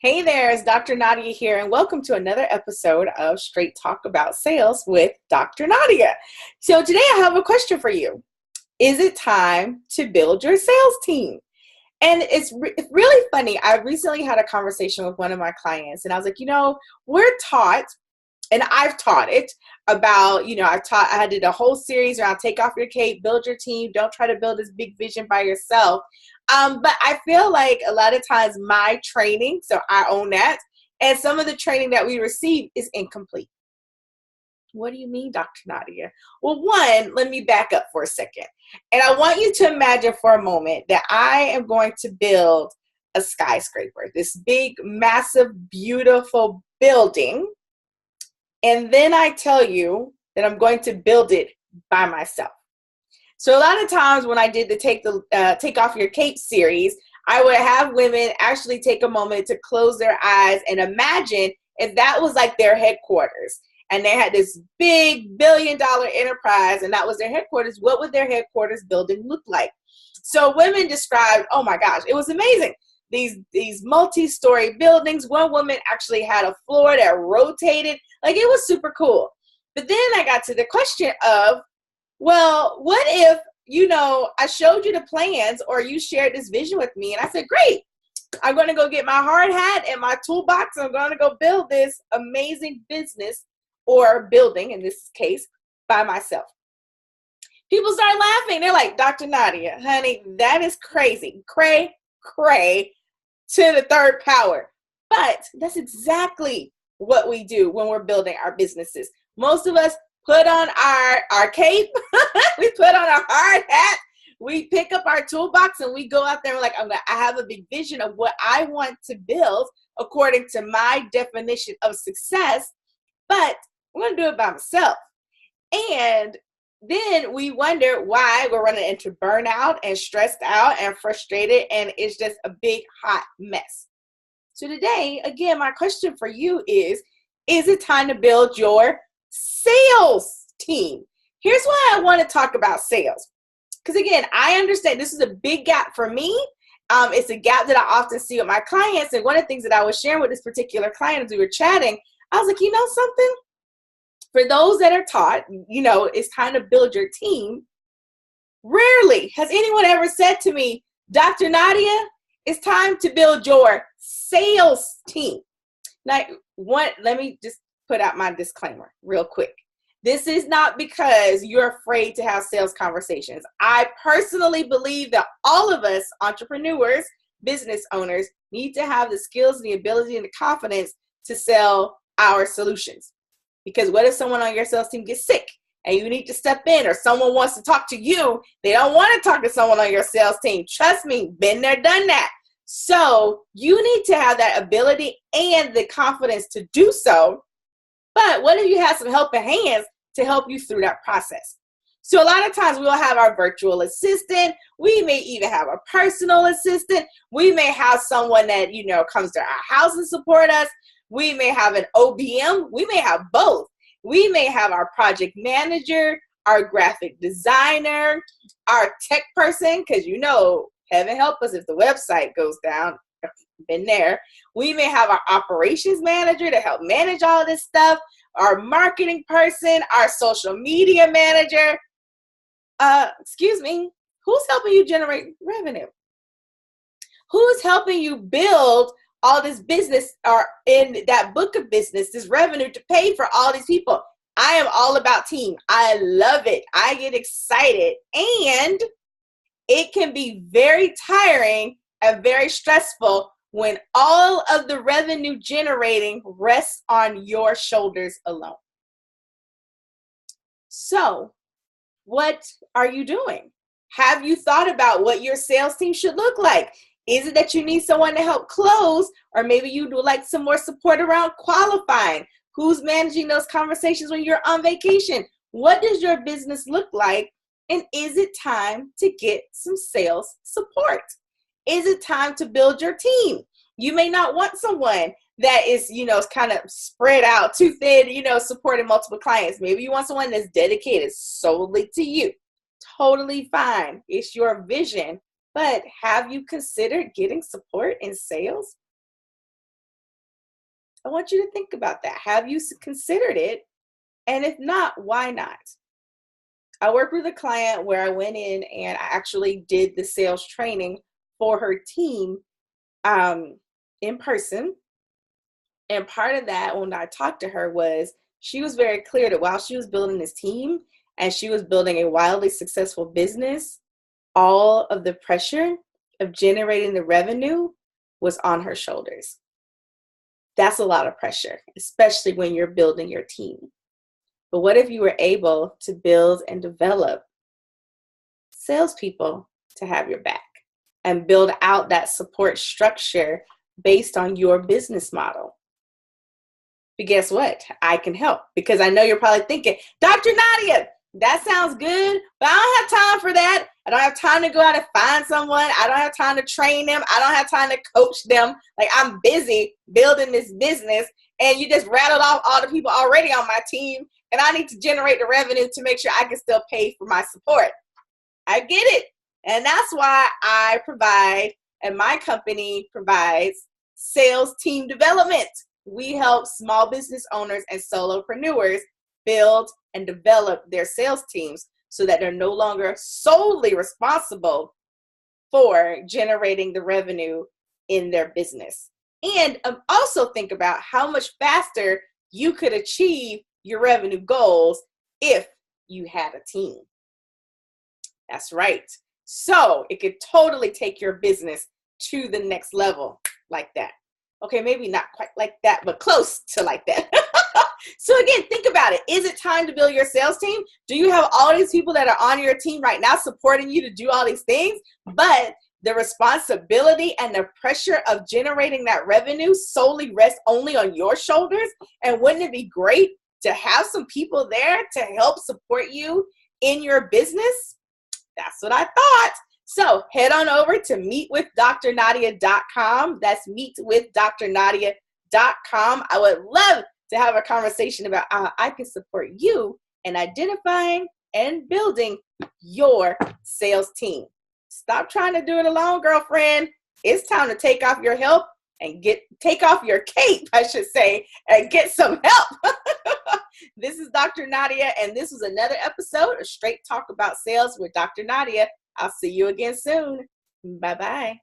Hey there, it's Dr. Nadia here, and welcome to another episode of Straight Talk About Sales with Dr. Nadia. So today I have a question for you. Is it time to build your sales team? And it's really funny. I recently had a conversation with one of my clients, and I was like, we're taught, and I've taught it about, I did a whole series around take off your cape, build your team, don't try to build this big vision by yourself. But I feel like a lot of times my training, so I own that, and some of the training that we receive is incomplete. What do you mean, Dr. Nadia? Well, one, let me back up for a second. And I want you to imagine for a moment that I am going to build a skyscraper, this big, massive, beautiful building. And then I tell you that I'm going to build it by myself. So a lot of times when I did the Take Off Your Cape series, I would have women actually take a moment to close their eyes and imagine if that was like their headquarters. And they had this big billion-dollar enterprise, and that was their headquarters. What would their headquarters building look like? So women described, oh my gosh, it was amazing. These multi-story buildings. One woman actually had a floor that rotated. Like, it was super cool. But then I got to the question of, well, what if, I showed you the plans or you shared this vision with me, and I said, great, I'm going to go get my hard hat and my toolbox, and I'm going to go build this amazing business or building, in this case, by myself. People start laughing. They're like, Dr. Nadia, honey, that is crazy. Cray to the third power. But that's exactly what we do when we're building our businesses. Most of us put on our cape, we put on our hard hat, we pick up our toolbox, and we go out there and we're like, I have a big vision of what I want to build according to my definition of success, but I'm going to do it by myself. And then we wonder why we're running into burnout and stressed out and frustrated, and it's just a big hot mess. So today, again, my question for you is it time to build your sales team? Here's why I want to talk about sales. Because again, I understand this is a big gap for me. It's a gap that I often see with my clients. And one of the things that I was sharing with this particular client as we were chatting, I was like, you know something? For those that are taught, it's time to build your team. Rarely has anyone ever said to me, Dr. Nadia, it's time to build your sales team. Now, let me just put out my disclaimer real quick. This is not because you're afraid to have sales conversations. I personally believe that all of us entrepreneurs, business owners, need to have the skills, the ability, and the confidence to sell our solutions. Because what if someone on your sales team gets sick and you need to step in, or someone wants to talk to you? They don't want to talk to someone on your sales team. Trust me, been there, done that. So you need to have that ability and the confidence to do so. But what if you have some helping hands to help you through that process? So a lot of times we'll have our virtual assistant. We may even have a personal assistant. We may have someone that, comes to our house and support us. We may have an OBM. We may have both. We may have our project manager, our graphic designer, our tech person, because heaven help us if the website goes down. Been there. We may have our operations manager to help manage all this stuff, our marketing person, our social media manager. Who's helping you generate revenue? Who's helping you build all this business, or in that book of business, this revenue to pay for all these people? I am all about team. I love it. I get excited, and it can be very tiring and very stressful when all of the revenue generating rests on your shoulders alone. So, what are you doing? Have you thought about what your sales team should look like? Is it that you need someone to help close, or maybe you would like some more support around qualifying? Who's managing those conversations when you're on vacation? What does your business look like? And is it time to get some sales support? Is it time to build your team? You may not want someone that is, kind of spread out too thin, supporting multiple clients. Maybe you want someone that's dedicated solely to you. Totally fine. It's your vision. But have you considered getting support in sales? I want you to think about that. Have you considered it? And if not, why not? I worked with a client where I went in and I actually did the sales training for her team in person. And part of that, when I talked to her, was she was very clear that while she was building this team and she was building a wildly successful business, all of the pressure of generating the revenue was on her shoulders. That's a lot of pressure, especially when you're building your team. But what if you were able to build and develop salespeople to have your back and build out that support structure based on your business model? But guess what? I can help, because I know you're probably thinking, Dr. Nadia, that sounds good, but I don't have time for that. I don't have time to go out and find someone. I don't have time to train them. I don't have time to coach them. Like, I'm busy building this business, and you just rattled off all the people already on my team, and I need to generate the revenue to make sure I can still pay for my support. I get it. And that's why I provide, and my company provides, sales team development. We help small business owners and solopreneurs build and develop their sales teams so that they're no longer solely responsible for generating the revenue in their business. And also think about how much faster you could achieve your revenue goals if you had a team. That's right. So it could totally take your business to the next level like that. Okay, maybe not quite like that, but close to like that. So again, think about it. Is it time to build your sales team? Do you have all these people that are on your team right now supporting you to do all these things, but the responsibility and the pressure of generating that revenue solely rests only on your shoulders? And wouldn't it be great to have some people there to help support you in your business? That's what I thought. So head on over to meetwithdrnadia.com. That's meetwithdrnadia.com. I would love to have a conversation about how I can support you in identifying and building your sales team. Stop trying to do it alone, girlfriend. It's time to take off your help and take off your cape, I should say, and get some help. This is Dr. Nadia, and this was another episode of Straight Talk About Sales with Dr. Nadia. I'll see you again soon. Bye-bye.